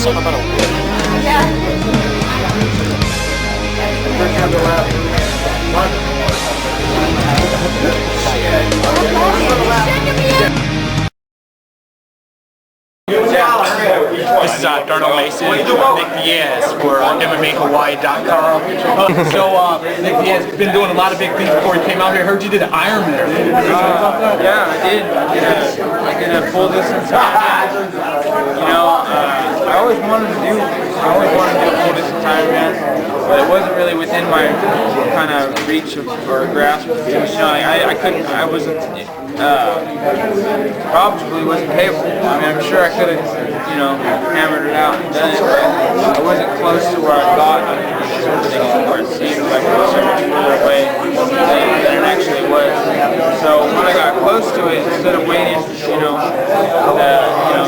something about a This is Darnell Mason, Nick Diaz for MMAHawaii.com. Nick Diaz has been doing a lot of big things before he came out here. Heard you did an Ironman. Yeah, I did. I did a full distance Ironman. You know, I always wanted to do a full distance Ironman, but it wasn't really within my kind of reach or grasp. You know, I wasn't. Probably wasn't capable. I mean, I'm sure I could have, you know, hammered it out and done it, but I wasn't close to where I thought I could do sort of things, where it seemed like it was so much further away than it actually was. So when I got close to it, instead of waiting,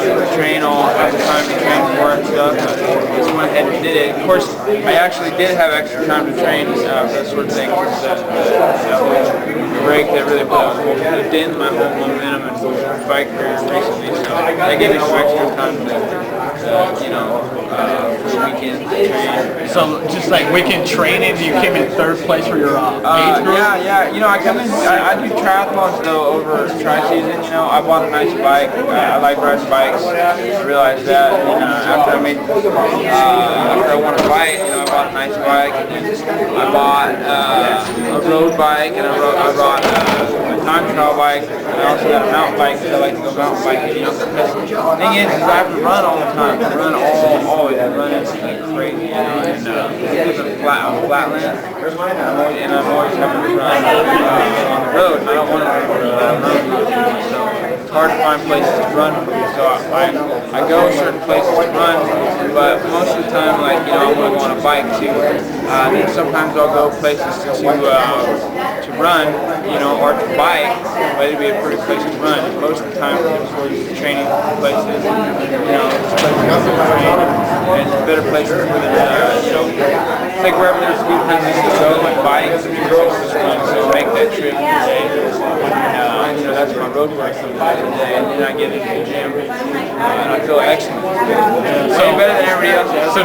to train all the time to train for and stuff, I just went ahead and did it. Of course, I actually did have extra time to train for that sort of thing. The break that really put a dent in my whole momentum and bike career recently, so I gave me some extra time to for the weekend train. So just like weekend training, you came in third place for your age group? Yeah. You know, I do triathlons though over tri-season. You know, I bought a nice bike. I like riding bikes. I realized that. And, after I wanted a bike, you know, I bought a nice bike. And I bought a road bike, and I bought a time trial bike. And I also got a mountain bike because I like to go mountain biking. You know, the thing is I have to run all the time. I run always. I run like crazy. You know, and I live in flatland, and I'm always having to run on the road. And I don't want to run on the road, so it's hard to find places to run from. So I go certain places to run, but most of the time, like, you know, I want to go on a bike too. Then sometimes I'll go places to run, you know, or to bike, but it'd be a pretty place to run. Most of the time, it's training places, you know, and better places for the, you know, it's like wherever there's good places to go, like bikes, so make that trip today. And, you know, that's my road bike sometimes today, and then I get into the gym, and I feel excellent. So better than everybody else. So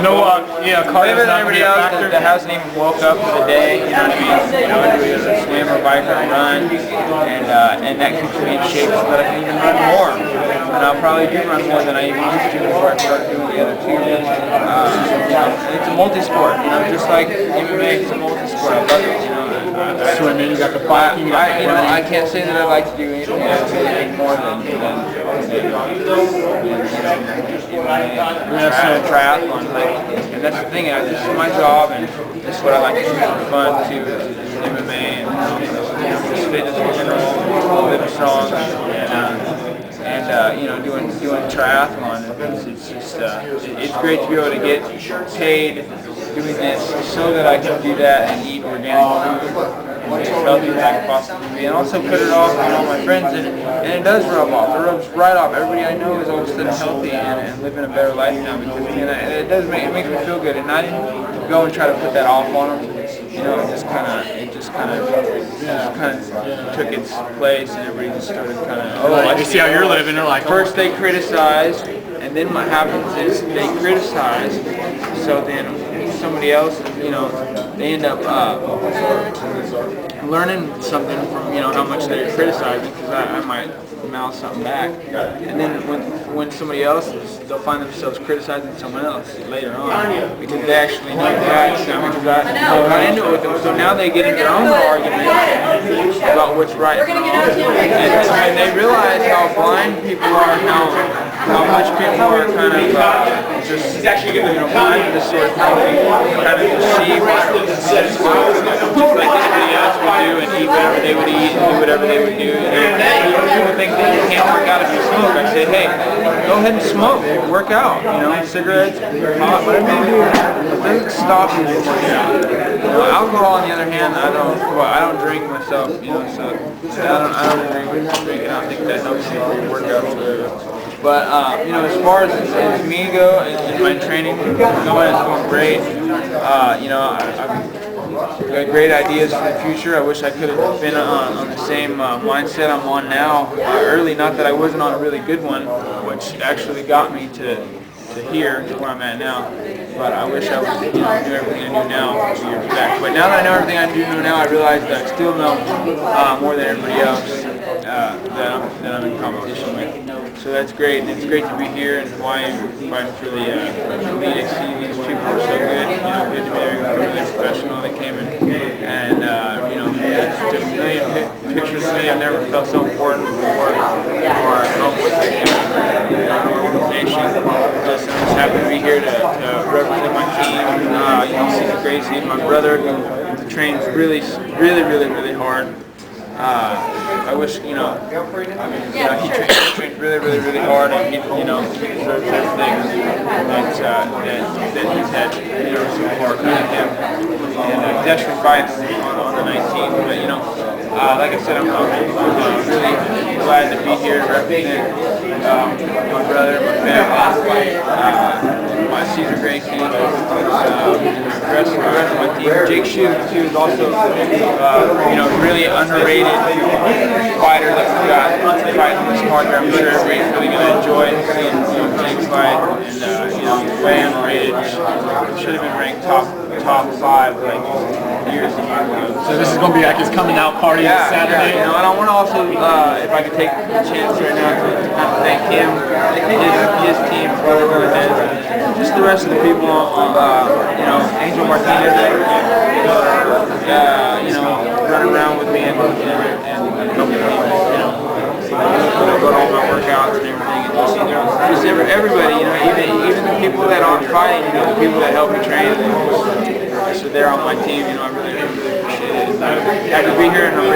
Better than everybody else that hasn't even woke up for the day, you know what I mean? You know, I do either swim or bike or run, and that keeps me in shape so that I can even run more. And I'll probably do run more than I even used to before I start doing the other two. It's a multi-sport, you know, just like MMA, it's a multi-sport. I love it, you know. Swimming, you got the biking, I can't say that I like to do anything more than triathlon. And that's the thing. This is my job, and this is what I like to do for fun too. MMA and just fitness in general, living strong, and you know, doing triathlon. It's great to be able to get paid doing this so that I can do that and eat organic food and as healthy as I can possibly be, and also put it off on all my friends, and it does rub off. It rubs right off. Everybody I know is all of a sudden healthy and living a better life now, because it makes me feel good, and I didn't go and try to put that off on them. You know, it just kind of took its place, and everybody just started kind of, you see how you're living, they're like, first they criticize, and then what happens is they criticize, so then somebody else, you know, they end up learning something from, you know, how much they're criticizing, because I might mouth something back, and then when somebody else they'll find themselves criticizing someone else later on, because they actually know that, because I got into it with them, so now they get in their own argument about what's right and wrong, and they realize how blind people are, how much people are kind of just, you know, blind to this sort of thing, kind of deceive like anybody else would do, and eat whatever they would eat and do whatever they would do. And people think that you can't work out if you smoke. I say, hey, go ahead and smoke, work out, you know, cigarettes, pot, whatever you do, it doesn't stop you from working out. You know, alcohol, on the other hand, I don't drink myself, you know, so I don't drink, and I think that helps me work out. But, you know, as far as me go, in my training, it's going great. You know, I've got great ideas for the future. I wish I could have been on the same mindset I'm on now early. Not that I wasn't on a really good one, which actually got me to here to where I'm at now. But I wish I would knew everything I knew now a few years back. But now that I know everything I do know now, I realize that I still know more than everybody else that I'm in competition with. So that's great, and it's great to be here in Hawaii fighting for the elite. These people are so good, good to be there, really professional. They came in and took a million pictures of me. I've never felt so important before, or with an organization. I'm just happy to be here to represent my team. Cesar Gracie, my brother, who trains really hard. I wish, he trains really hard, and he deserves everything that he's had, so far coming to him. And desperate fights on the 19th, but like I said, I'm really glad to be here to represent my brother, my family, my Cesar Gracie, the rest of my team. Jake Shue, too, is also really underrated fighter that we got fighting this card here. I'm sure everybody's really going to enjoy seeing Jake fight, and way underrated. Should have been ranked top 5 like years ago. So this is going to be like his coming out party Saturday. And I want to also, if I could take a chance right now to kind of thank him, his team for what it is, and just the rest of the people, Angel Martinez, running around with me and helping me, go to all my workouts and everything, and just everybody, even the people that aren't fighting, the people that help me train, so they're on my team, I really appreciate it. Happy to be here, and I'm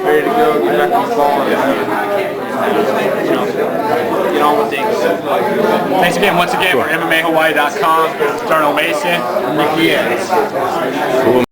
ready to go, get back on the ball, and get on with things. Thanks again, once again, for MMAHawaii.com, Darnell Mason, Nick Diaz. Cool.